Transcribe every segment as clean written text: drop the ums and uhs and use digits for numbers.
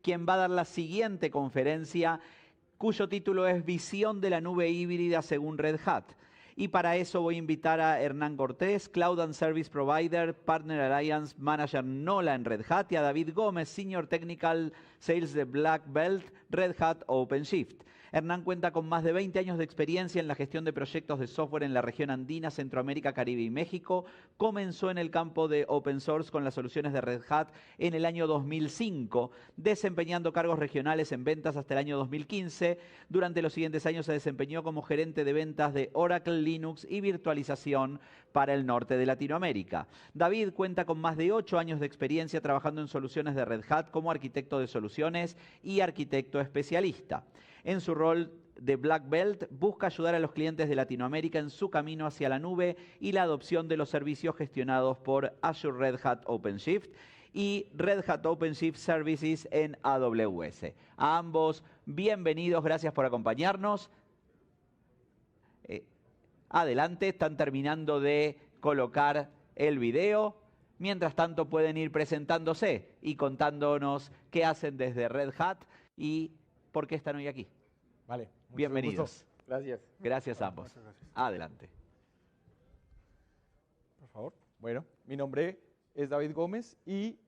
Quien va a dar la siguiente conferencia, cuyo título es Visión de la nube híbrida según Red Hat. Y para eso voy a invitar a Hernán Cortés, Cloud and Service Provider, Partner Alliance Manager NOLA en Red Hat, y a David Gómez, Senior Technical Sales de Black Belt, Red Hat OpenShift. Hernán cuenta con más de 20 años de experiencia en la gestión de proyectos de software en la región andina, Centroamérica, Caribe y México. Comenzó en el campo de Open Source con las soluciones de Red Hat en el año 2005, desempeñando cargos regionales en ventas hasta el año 2015. Durante los siguientes años se desempeñó como gerente de ventas de Oracle, Linux y virtualización para el norte de Latinoamérica. David cuenta con más de 8 años de experiencia trabajando en soluciones de Red Hat como arquitecto de soluciones y arquitecto especialista. En su rol de Black Belt, busca ayudar a los clientes de Latinoamérica en su camino hacia la nube y la adopción de los servicios gestionados por Azure Red Hat OpenShift y Red Hat OpenShift Services en AWS. A ambos, bienvenidos, gracias por acompañarnos. Adelante, están terminando de colocar el video. Mientras tanto, pueden ir presentándose y contándonos qué hacen desde Red Hat y por qué están hoy aquí. Vale. Bienvenidos. Gusto. Gracias. Gracias a ambos. Gracias. Adelante. Por favor. Bueno, mi nombre es David Gómez y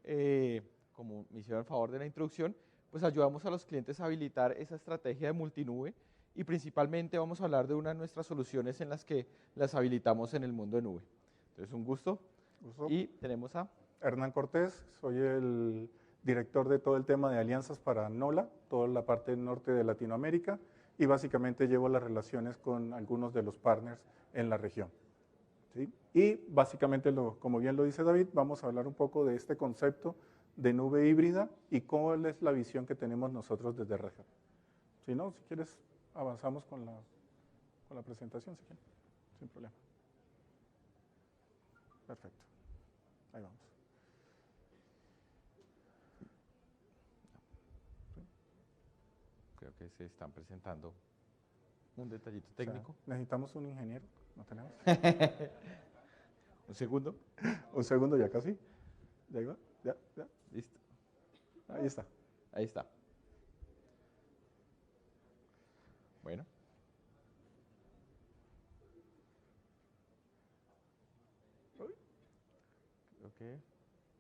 como me hicieron el favor de la introducción, pues ayudamos a los clientes a habilitar esa estrategia de multinube y principalmente vamos a hablar de una de nuestras soluciones en las que las habilitamos en el mundo de nube. Entonces, un gusto. Y tenemos a Hernán Cortés, soy el director de todo el tema de alianzas para NOLA, toda la parte norte de Latinoamérica, y básicamente llevo las relaciones con algunos de los partners en la región. ¿Sí? Y básicamente, como bien lo dice David, vamos a hablar un poco de este concepto de nube híbrida y cuál es la visión que tenemos nosotros desde Red Hat. Si no, si quieres, avanzamos con la presentación, si quieres, sin problema. Perfecto. Ahí vamos. Creo que se están presentando un detallito técnico. O sea, necesitamos un ingeniero, ¿no tenemos? Un segundo. Un segundo, ya casi. ¿Ya iba? ¿Ya? Listo. Ahí está. Ahí está. Bueno. Creo que...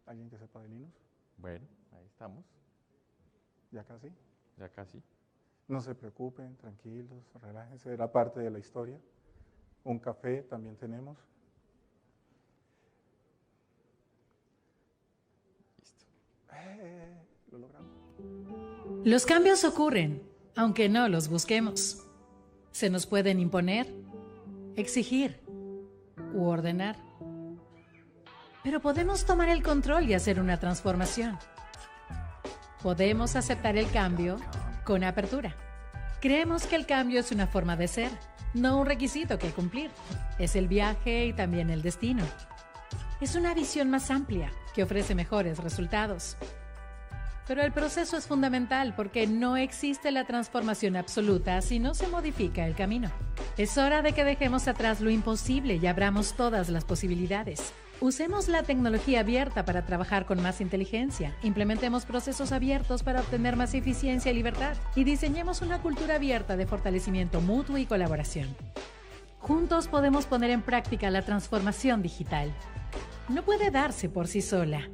¿Alguien que sepa de Linux? Bueno, ahí estamos. ¿Ya casi? Ya casi. No se preocupen, tranquilos, relájense, era parte de la historia. Un café también tenemos. Listo. Lo logramos. Los cambios ocurren, aunque no los busquemos. Se nos pueden imponer, exigir u ordenar. Pero podemos tomar el control y hacer una transformación. Podemos aceptar el cambio con apertura. Creemos que el cambio es una forma de ser, no un requisito que cumplir. Es el viaje y también el destino. Es una visión más amplia que ofrece mejores resultados. Pero el proceso es fundamental porque no existe la transformación absoluta si no se modifica el camino. Es hora de que dejemos atrás lo imposible y abramos todas las posibilidades. Usemos la tecnología abierta para trabajar con más inteligencia, implementemos procesos abiertos para obtener más eficiencia y libertad, y diseñemos una cultura abierta de fortalecimiento mutuo y colaboración. Juntos podemos poner en práctica la transformación digital. No puede darse por sí sola,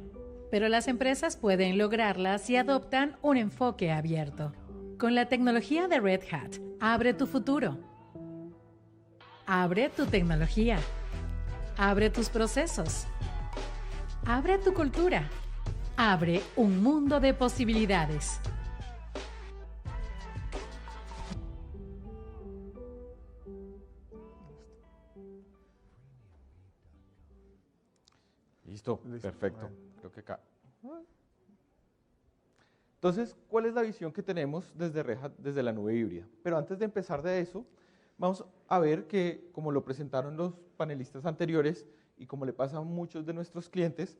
pero las empresas pueden lograrla si adoptan un enfoque abierto. Con la tecnología de Red Hat, abre tu futuro. Abre tu tecnología. Abre tus procesos. Abre tu cultura. Abre un mundo de posibilidades. Listo, Listo, perfecto. bueno. Creo que acá. Entonces, ¿cuál es la visión que tenemos desde Red Hat, desde la nube híbrida? Pero antes de empezar de eso, vamos a ver que, como lo presentaron los panelistas anteriores y como le pasa a muchos de nuestros clientes,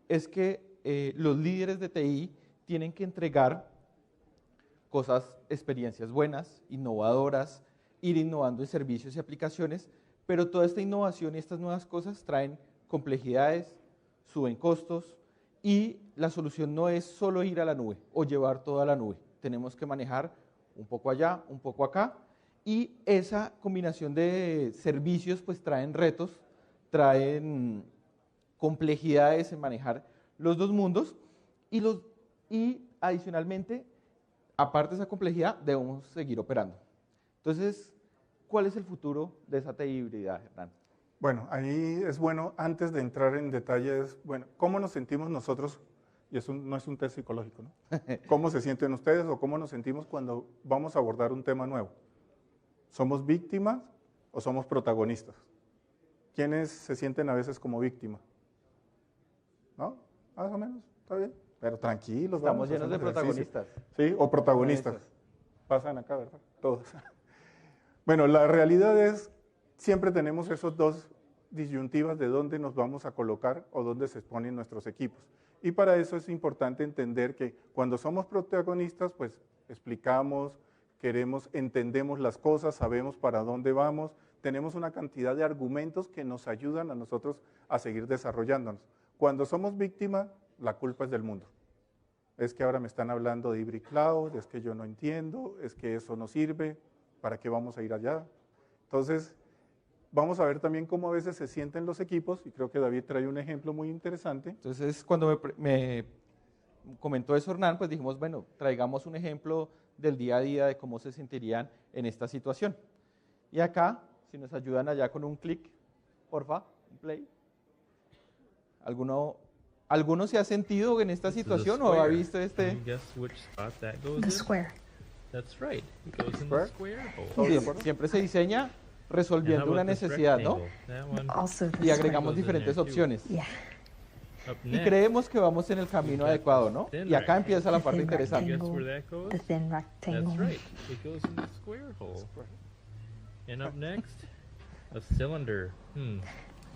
es que los líderes de TI tienen que entregar cosas, experiencias buenas, innovadoras, ir innovando en servicios y aplicaciones, pero toda esta innovación y estas nuevas cosas traen complejidades, suben costos, y la solución no es solo ir a la nube o llevar todo a la nube. Tenemos que manejar un poco allá, un poco acá, y esa combinación de servicios pues traen retos, traen complejidades en manejar los dos mundos, y adicionalmente, aparte de esa complejidad, debemos seguir operando. Entonces, ¿cuál es el futuro de esa TI híbrida, Hernán? Bueno, ahí es bueno, antes de entrar en detalles, bueno, ¿cómo nos sentimos nosotros? Y eso no es un test psicológico, ¿no? ¿Cómo se sienten ustedes o cómo nos sentimos cuando vamos a abordar un tema nuevo? ¿Somos víctimas o somos protagonistas? ¿Quiénes se sienten a veces como víctimas? ¿No? Más o menos, está bien. Pero tranquilos. Estamos vamos, llenos de hacemos ejercicio. protagonistas. Sí, o protagonistas. Eso. Pasan acá, ¿verdad? Todos. Bueno, la realidad es, siempre tenemos esos dos disyuntivas de dónde nos vamos a colocar o dónde se exponen nuestros equipos. Y para eso es importante entender que cuando somos protagonistas, pues explicamos, queremos, entendemos las cosas, sabemos para dónde vamos, tenemos una cantidad de argumentos que nos ayudan a nosotros a seguir desarrollándonos. Cuando somos víctimas, la culpa es del mundo. Es que ahora me están hablando de hybrid cloud, es que yo no entiendo, es que eso no sirve, ¿para qué vamos a ir allá? Entonces, vamos a ver también cómo a veces se sienten los equipos, y creo que David trae un ejemplo muy interesante. Entonces, cuando me comentó eso Hernán, pues dijimos, bueno, traigamos un ejemplo del día a día de cómo se sentirían en esta situación. Y acá, si nos ayudan allá con un clic, porfa, un play. ¿Alguno se ha sentido en esta situación o ha visto este? The square. That's right. It goes in Square? the square hole. ¿Todos de Sí, acuerdo? siempre se diseña And how resolviendo una about this necesidad, ¿no? rectangle? That one Also the Y square. agregamos Goes in diferentes there too. opciones. Yeah. up Y next. creemos que vamos en el camino adecuado, ¿no? Y acá empieza la parte You interesante. guess where that goes? The thin That's rectangle. right. It goes in the square hole. And up next, a cylinder.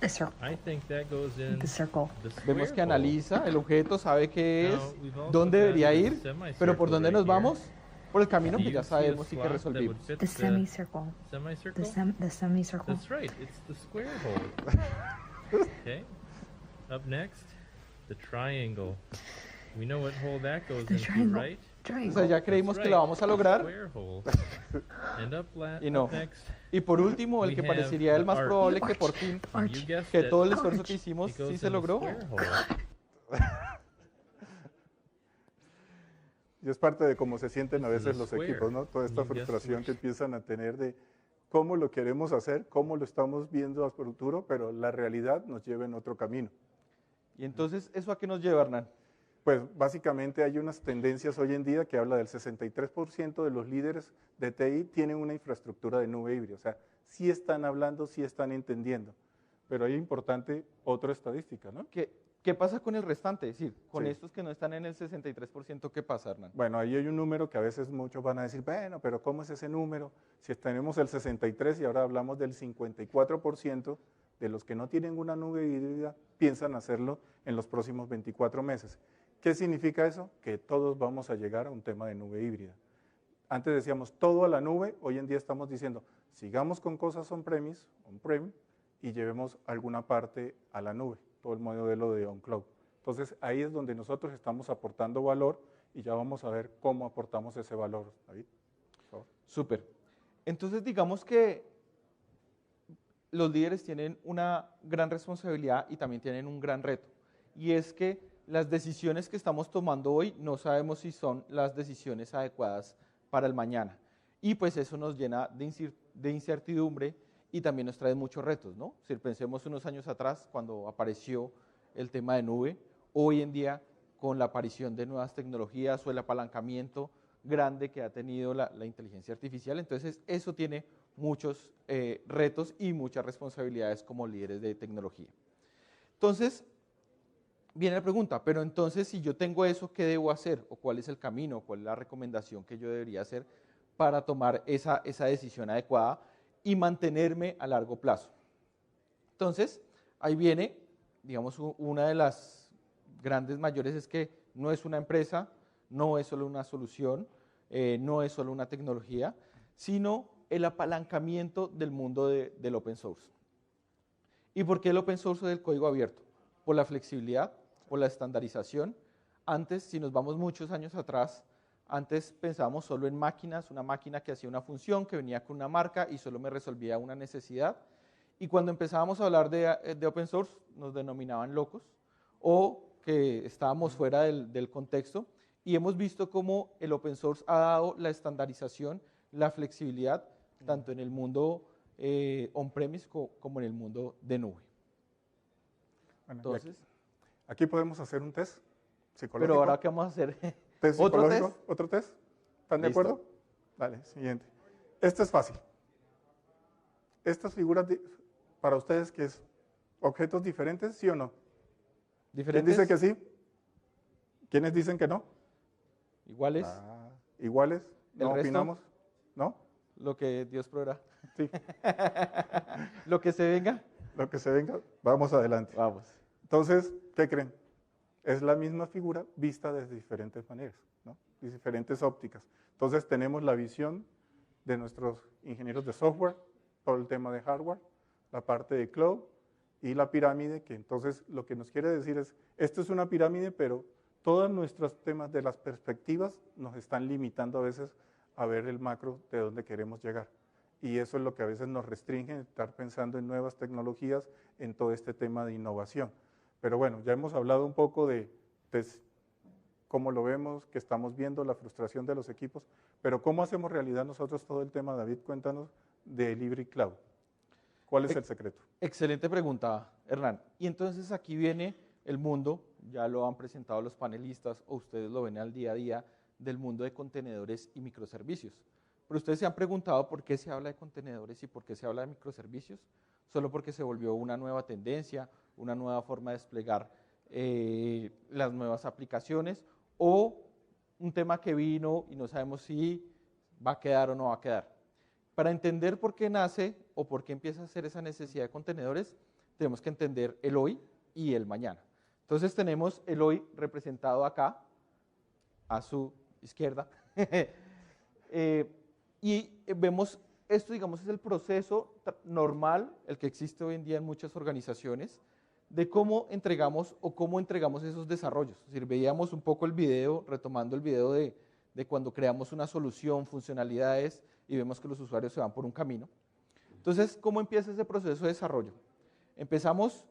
The circle. I think that goes in The circle. the square Vemos que hole. analiza el objeto, sabe qué Now, es, we've also dónde got debería the ir, pero por semicircle dónde right nos here. vamos, por el camino Do que you ya see a sabemos y que slot that would resolvimos. fit The semicircle. semicircle? The semicircle. That's right. It's the square hole. Okay. Up next, the triangle. We know what hole that goes The into, triangle. right? O sea, Triangle. ya creímos That's que la right, vamos a the lograr. square hole. And Y no. up next, Y por último, el We que have parecería el the más arch. probable que por fin, and you guessed que it, todo el esfuerzo Arch. que hicimos it goes sí in se the logró. square hole. Y es parte de cómo se sienten a This is veces a los square. equipos, ¿no? Toda esta You guessed frustración which. que empiezan a tener de cómo lo queremos hacer, cómo lo estamos viendo a futuro, pero la realidad nos lleva en otro camino. Y entonces, ¿eso a qué nos lleva, Hernán? Pues básicamente hay unas tendencias hoy en día que habla del 63% de los líderes de TI tienen una infraestructura de nube híbrida. O sea, sí están hablando, sí están entendiendo. Pero hay importante otra estadística, ¿no? ¿Qué pasa con el restante? Es decir, con Sí. estos que no están en el 63%, ¿qué pasa, Hernán? Bueno, ahí hay un número que a veces muchos van a decir, bueno, pero ¿cómo es ese número? Si tenemos el 63 y ahora hablamos del 54% de los que no tienen una nube híbrida piensan hacerlo en los próximos 24 meses. ¿Qué significa eso? Que todos vamos a llegar a un tema de nube híbrida. Antes decíamos todo a la nube, hoy en día estamos diciendo sigamos con cosas on-premise, on-prem, y llevemos alguna parte a la nube, todo el modelo de on-cloud. Entonces ahí es donde nosotros estamos aportando valor y ya vamos a ver cómo aportamos ese valor. David, por favor. Súper. Entonces, digamos que los líderes tienen una gran responsabilidad y también tienen un gran reto. Y es que las decisiones que estamos tomando hoy no sabemos si son las decisiones adecuadas para el mañana. Y pues eso nos llena de incertidumbre y también nos trae muchos retos, ¿no? Si pensemos unos años atrás, cuando apareció el tema de nube, hoy en día con la aparición de nuevas tecnologías o el apalancamiento grande que ha tenido la inteligencia artificial, entonces eso tiene muchos retos y muchas responsabilidades como líderes de tecnología. Entonces, viene la pregunta, pero entonces si yo tengo eso, ¿qué debo hacer? ¿O cuál es el camino? ¿Cuál es la recomendación que yo debería hacer para tomar esa decisión adecuada y mantenerme a largo plazo? Entonces, ahí viene, digamos, una de las grandes mayores es que no es una empresa, no es solo una solución, no es solo una tecnología, sino el apalancamiento del mundo del open source. ¿Y por qué el open source del código abierto? Por la flexibilidad, por la estandarización. Antes, si nos vamos muchos años atrás, antes pensábamos solo en máquinas, una máquina que hacía una función, que venía con una marca y solo me resolvía una necesidad. Y cuando empezábamos a hablar de open source, nos denominaban locos o que estábamos fuera del contexto. Y hemos visto cómo el open source ha dado la estandarización, la flexibilidad, tanto en el mundo on-premise como en el mundo de nube. Bueno, Entonces, aquí podemos hacer un test psicológico. pero ahora, ¿qué vamos a hacer? ¿Test ¿Otro psicológico? test? ¿Otro test? ¿Están de Listo. acuerdo? Dale, siguiente. Este es fácil. Estas figuras, para ustedes, ¿qué es? ¿Objetos diferentes, sí o no? ¿Quién ¿Diferentes? dice que sí? ¿Quiénes dicen que no? Iguales, ¿Iguales? ¿El ¿No resto? opinamos? ¿No? lo que Dios proveerá. Sí. Lo que se venga, Lo que se venga, vamos adelante. vamos. Entonces, ¿qué creen? Es la misma figura vista desde diferentes maneras, ¿no? Y diferentes ópticas. Entonces, tenemos la visión de nuestros ingenieros de software, todo el tema de hardware, la parte de cloud y la pirámide, que entonces lo que nos quiere decir es, esto es una pirámide, pero todos nuestros temas de las perspectivas nos están limitando a veces a ver el macro de dónde queremos llegar. Y eso es lo que a veces nos restringe, estar pensando en nuevas tecnologías, en todo este tema de innovación. Pero bueno, ya hemos hablado un poco de cómo lo vemos, que estamos viendo la frustración de los equipos, pero ¿cómo hacemos realidad nosotros todo el tema, David? Cuéntanos de Libre Cloud. ¿Cuál es el secreto? Excelente pregunta, Hernán. Y entonces aquí viene el mundo, ya lo han presentado los panelistas o ustedes lo ven al día a día, del mundo de contenedores y microservicios. Pero ustedes se han preguntado por qué se habla de contenedores y por qué se habla de microservicios. Solo porque se volvió una nueva tendencia, una nueva forma de desplegar las nuevas aplicaciones o un tema que vino y no sabemos si va a quedar o no va a quedar. Para entender por qué nace o por qué empieza a ser esa necesidad de contenedores, tenemos que entender el hoy y el mañana. Entonces tenemos el hoy representado acá, a su izquierda, y vemos esto, digamos, es el proceso normal, el que existe hoy en día en muchas organizaciones, de cómo entregamos esos desarrollos. Es decir, veíamos un poco el video, retomando el video de cuando creamos una solución, funcionalidades, y vemos que los usuarios se van por un camino. Entonces, ¿cómo empieza ese proceso de desarrollo? Empezamos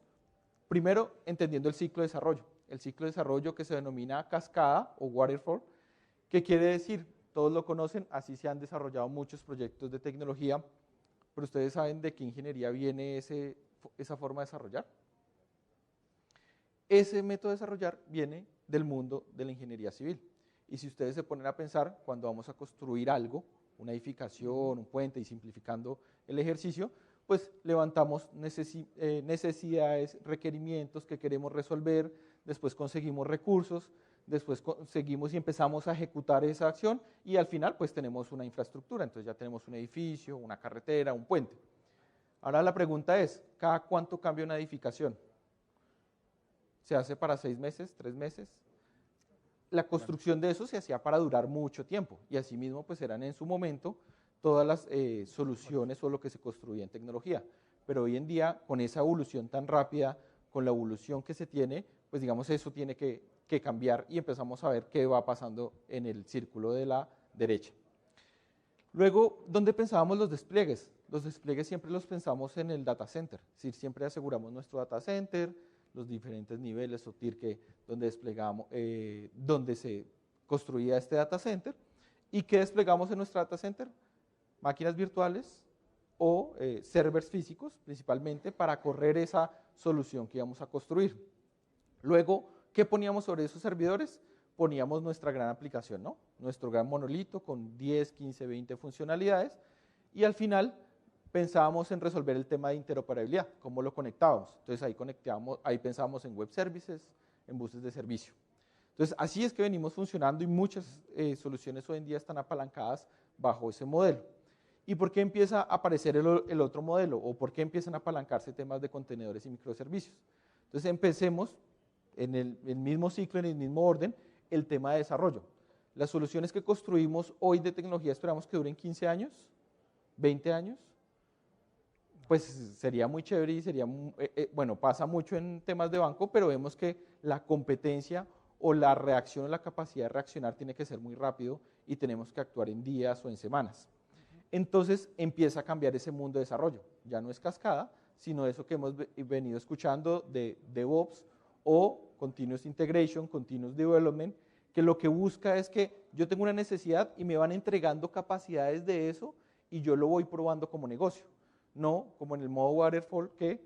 primero entendiendo el ciclo de desarrollo. El ciclo de desarrollo que se denomina cascada o waterfall, que quiere decir, todos lo conocen, así se han desarrollado muchos proyectos de tecnología, pero ustedes saben de qué ingeniería viene esa forma de desarrollar. Ese método de desarrollar viene del mundo de la ingeniería civil. Y si ustedes se ponen a pensar, cuando vamos a construir algo, una edificación, un puente, y simplificando el ejercicio, pues levantamos necesidades, requerimientos que queremos resolver, después conseguimos recursos, después conseguimos y empezamos a ejecutar esa acción y al final pues tenemos una infraestructura, entonces ya tenemos un edificio, una carretera, un puente. Ahora la pregunta es, ¿cada cuánto cambia una edificación? ¿Se hace para 6 meses, 3 meses? La construcción de eso se hacía para durar mucho tiempo y asimismo pues eran en su momento todas las soluciones o lo que se construía en tecnología. Pero hoy en día, con esa evolución tan rápida, con la evolución que se tiene, pues digamos eso tiene que cambiar y empezamos a ver qué va pasando en el círculo de la derecha. Luego, ¿dónde pensábamos los despliegues? Los despliegues siempre los pensamos en el data center, es decir, siempre aseguramos nuestro data center, los diferentes niveles o tier donde desplegamos, donde se construía este data center. ¿Y qué desplegamos en nuestro data center? Máquinas virtuales o servers físicos, principalmente para correr esa solución que íbamos a construir. Luego, ¿qué poníamos sobre esos servidores? Poníamos nuestra gran aplicación, ¿no? Nuestro gran monolito con 10, 15, 20 funcionalidades y al final pensábamos en resolver el tema de interoperabilidad, cómo lo conectábamos. Entonces ahí pensábamos en web services, en buses de servicio. Entonces, así es que venimos funcionando y muchas soluciones hoy en día están apalancadas bajo ese modelo. ¿Y por qué empieza a aparecer el otro modelo? ¿O por qué empiezan a apalancarse temas de contenedores y microservicios? Entonces, empecemos en el mismo ciclo, en el mismo orden, el tema de desarrollo. Las soluciones que construimos hoy de tecnología esperamos que duren 15 años, 20 años. Pues sería muy chévere y sería, bueno, pasa mucho en temas de banco, pero vemos que la competencia o la reacción o la capacidad de reaccionar tiene que ser muy rápido y tenemos que actuar en días o en semanas. Entonces empieza a cambiar ese mundo de desarrollo. Ya no es cascada, sino eso que hemos venido escuchando de DevOps o Continuous Integration, Continuous Development, que lo que busca es que yo tengo una necesidad y me van entregando capacidades de eso y yo lo voy probando como negocio. No como en el modo waterfall, que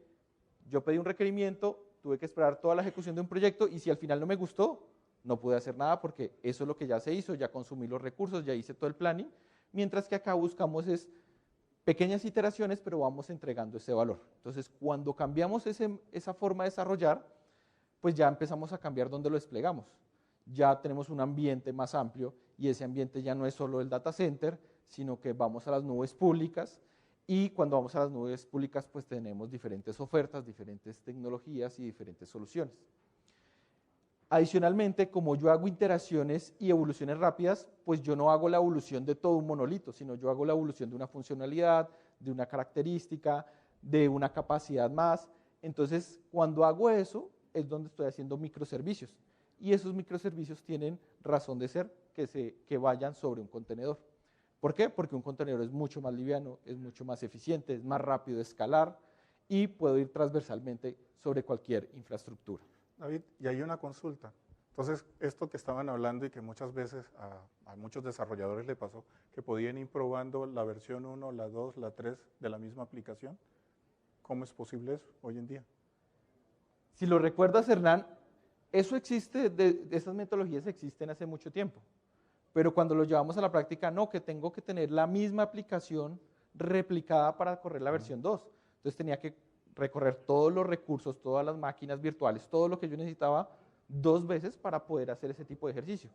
yo pedí un requerimiento, tuve que esperar toda la ejecución de un proyecto y si al final no me gustó, no pude hacer nada porque eso es lo que ya se hizo, ya consumí los recursos, ya hice todo el planning, mientras que acá buscamos es pequeñas iteraciones, pero vamos entregando ese valor. Entonces, cuando cambiamos esa forma de desarrollar, pues ya empezamos a cambiar dónde lo desplegamos. Ya tenemos un ambiente más amplio y ese ambiente ya no es solo el data center, sino que vamos a las nubes públicas y cuando vamos a las nubes públicas pues tenemos diferentes ofertas, diferentes tecnologías y diferentes soluciones. Adicionalmente, como yo hago iteraciones y evoluciones rápidas, pues yo no hago la evolución de todo un monolito, sino yo hago la evolución de una funcionalidad, de una característica, de una capacidad más. Entonces, cuando hago eso, es donde estoy haciendo microservicios. Y esos microservicios tienen razón de ser que vayan sobre un contenedor. ¿Por qué? Porque un contenedor es mucho más liviano, es mucho más eficiente, es más rápido de escalar y puedo ir transversalmente sobre cualquier infraestructura. David, y hay una consulta. Entonces, esto que estaban hablando y que muchas veces a muchos desarrolladores le pasó, que podían ir probando la versión 1, la 2, la 3 de la misma aplicación. ¿Cómo es posible eso hoy en día? Si lo recuerdas, Hernán, eso existe, esas metodologías existen hace mucho tiempo. Pero cuando lo llevamos a la práctica, no, que tengo que tener la misma aplicación replicada para correr la versión 2. Entonces tenía que recorrer todos los recursos, todas las máquinas virtuales, todo lo que yo necesitaba 2 veces para poder hacer ese tipo de ejercicio.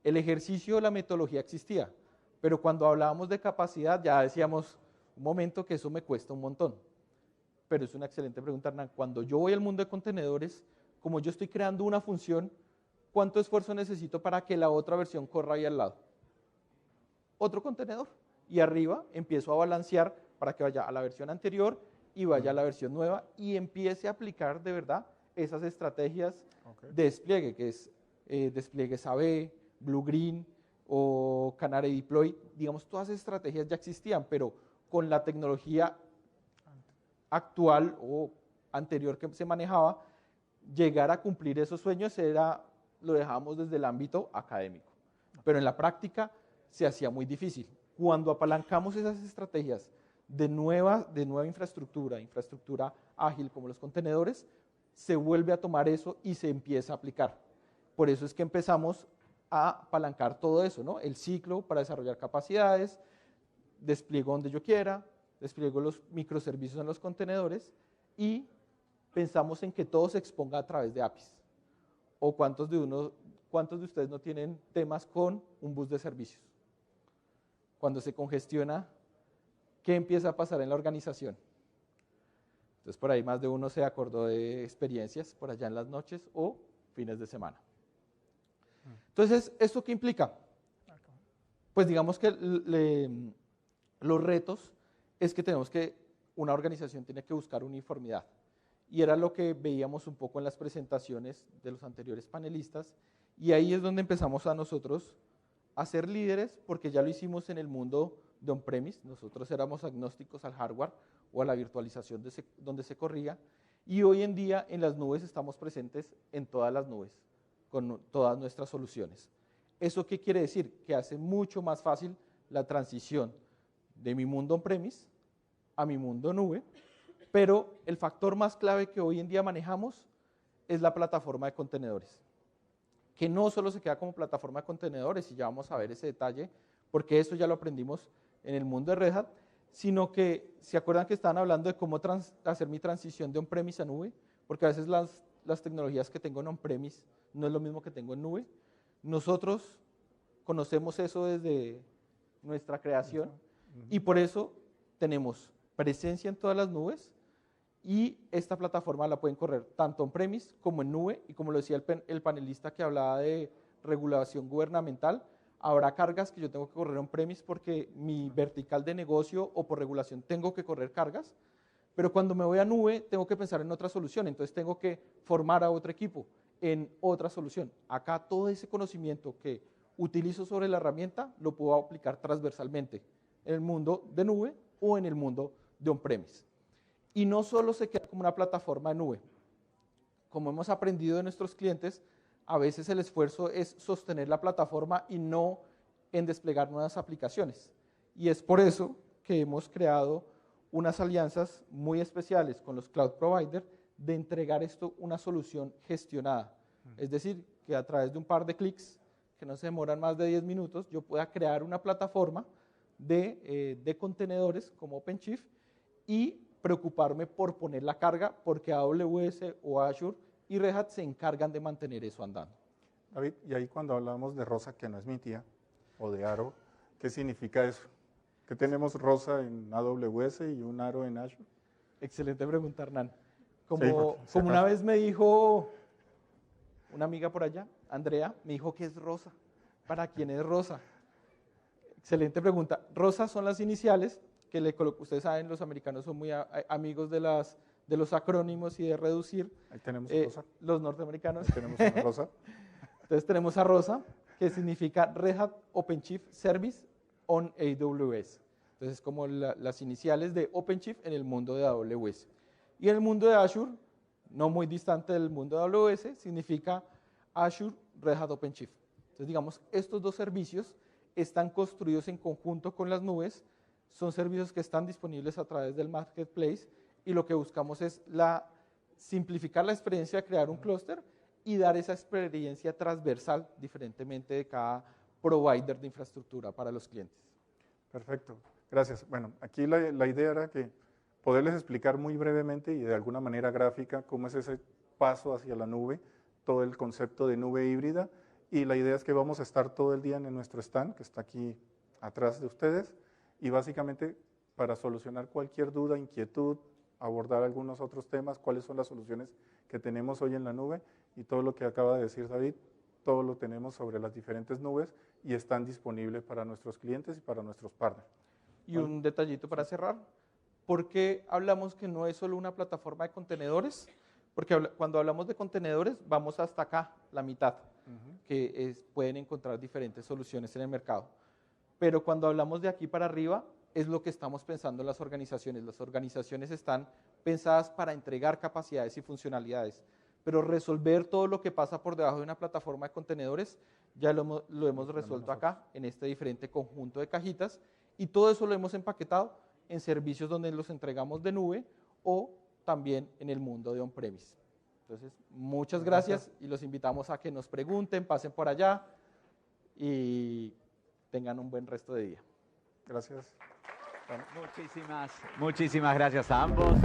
El ejercicio, la metodología existía, pero cuando hablábamos de capacidad ya decíamos, un momento que eso me cuesta un montón. Pero es una excelente pregunta, Hernán. Cuando yo voy al mundo de contenedores, como yo estoy creando una función, ¿cuánto esfuerzo necesito para que la otra versión corra ahí al lado? Otro contenedor. Y arriba empiezo a balancear para que vaya a la versión anterior y vaya a la versión nueva y empiece a aplicar de verdad esas estrategias de despliegue, que es despliegue SAB, Blue Green o Canary Deploy. Digamos, todas esas estrategias ya existían, pero con la tecnología actual o anterior que se manejaba, llegar a cumplir esos sueños lo dejábamos desde el ámbito académico. Pero en la práctica se hacía muy difícil. Cuando apalancamos esas estrategias de nueva infraestructura ágil como los contenedores, se vuelve a tomar eso y se empieza a aplicar. Por eso es que empezamos a apalancar todo eso, ¿no? El ciclo para desarrollar capacidades, despliego donde yo quiera, despliego los microservicios en los contenedores y pensamos en que todo se exponga a través de APIs. ¿O cuántos de ustedes no tienen temas con un bus de servicios? Cuando se congestiona, ¿qué empieza a pasar en la organización? Entonces, por ahí más de uno se acordó de experiencias por allá en las noches o fines de semana. Entonces, ¿esto qué implica? Pues digamos que los retos es que una organización tiene que buscar uniformidad. Y era lo que veíamos un poco en las presentaciones de los anteriores panelistas. Y ahí es donde empezamos a nosotros a ser líderes, porque ya lo hicimos en el mundo de on-premise. Nosotros éramos agnósticos al hardware o a la virtualización donde se corría. Y hoy en día en las nubes estamos presentes en todas las nubes, con todas nuestras soluciones. ¿Eso qué quiere decir? Que hace mucho más fácil la transición de mi mundo on-premise a mi mundo nube, pero el factor más clave que hoy en día manejamos es la plataforma de contenedores, que no solo se queda como plataforma de contenedores, y ya vamos a ver ese detalle, porque eso ya lo aprendimos en el mundo de Red Hat, sino que, ¿se acuerdan que estaban hablando de cómo hacer mi transición de on-premise a nube? Porque a veces las las tecnologías que tengo en on-premise no es lo mismo que tengo en nube. Nosotros conocemos eso desde nuestra creación y por eso tenemos presencia en todas las nubes y esta plataforma la pueden correr tanto on-premise como en nube y como lo decía el panelista que hablaba de regulación gubernamental, habrá cargas que yo tengo que correr on-premise porque mi vertical de negocio o por regulación tengo que correr cargas, pero cuando me voy a nube tengo que pensar en otra solución, entonces tengo que formar a otro equipo en otra solución. Acá todo ese conocimiento que utilizo sobre la herramienta lo puedo aplicar transversalmente en el mundo de nube o en el mundo de on-premise. Y no solo se queda como una plataforma de nube. Como hemos aprendido de nuestros clientes, a veces el esfuerzo es sostener la plataforma y no en desplegar nuevas aplicaciones. Y es por eso que hemos creado unas alianzas muy especiales con los cloud providers de entregar esto una solución gestionada. Es decir, que a través de un par de clics, que no se demoran más de 10 minutos, yo pueda crear una plataforma de contenedores como OpenShift y preocuparme por poner la carga porque AWS o Azure y Red Hat se encargan de mantener eso andando. David, y ahí cuando hablamos de Rosa, que no es mi tía, o de Aro, ¿qué significa eso? ¿Que tenemos Rosa en AWS y un Aro en Azure? Excelente pregunta, Hernán. Sí, Como una vez me dijo una amiga por allá, Andrea, me dijo que es Rosa. ¿Para quién es Rosa? Excelente pregunta. Rosa son las iniciales que ustedes saben, los americanos son muy amigos de los acrónimos y de reducir. Ahí tenemos Rosa. Los norteamericanos. Ahí tenemos una Rosa. Entonces tenemos a Rosa, que significa Red Hat OpenShift Service on AWS. Entonces como las iniciales de OpenShift en el mundo de AWS. Y en el mundo de Azure, no muy distante del mundo de AWS, significa Azure Red Hat OpenShift. Entonces digamos, estos dos servicios están construidos en conjunto con las nubes, son servicios que están disponibles a través del marketplace y lo que buscamos es simplificar la experiencia de crear un clúster y dar esa experiencia transversal diferentemente de cada provider de infraestructura para los clientes. Perfecto, gracias. Bueno, aquí la idea era que poderles explicar muy brevemente y de alguna manera gráfica cómo es ese paso hacia la nube, todo el concepto de nube híbrida y la idea es que vamos a estar todo el día en nuestro stand que está aquí atrás de ustedes y básicamente para solucionar cualquier duda, inquietud, abordar algunos otros temas, cuáles son las soluciones que tenemos hoy en la nube y todo lo que acaba de decir David, todo lo tenemos sobre las diferentes nubes y están disponibles para nuestros clientes y para nuestros partners. Y un detallito para cerrar, ¿por qué hablamos que no es solo una plataforma de contenedores? Porque cuando hablamos de contenedores vamos hasta acá, la mitad, que pueden encontrar diferentes soluciones en el mercado. Pero cuando hablamos de aquí para arriba, es lo que estamos pensando en las organizaciones. Las organizaciones están pensadas para entregar capacidades y funcionalidades, pero resolver todo lo que pasa por debajo de una plataforma de contenedores ya lo hemos resuelto acá, en este diferente conjunto de cajitas, y todo eso lo hemos empaquetado en servicios donde los entregamos de nube o también en el mundo de on-premise. Entonces, muchas gracias y los invitamos a que nos pregunten, pasen por allá y tengan un buen resto de día. Gracias. Bueno, muchísimas gracias a ambos.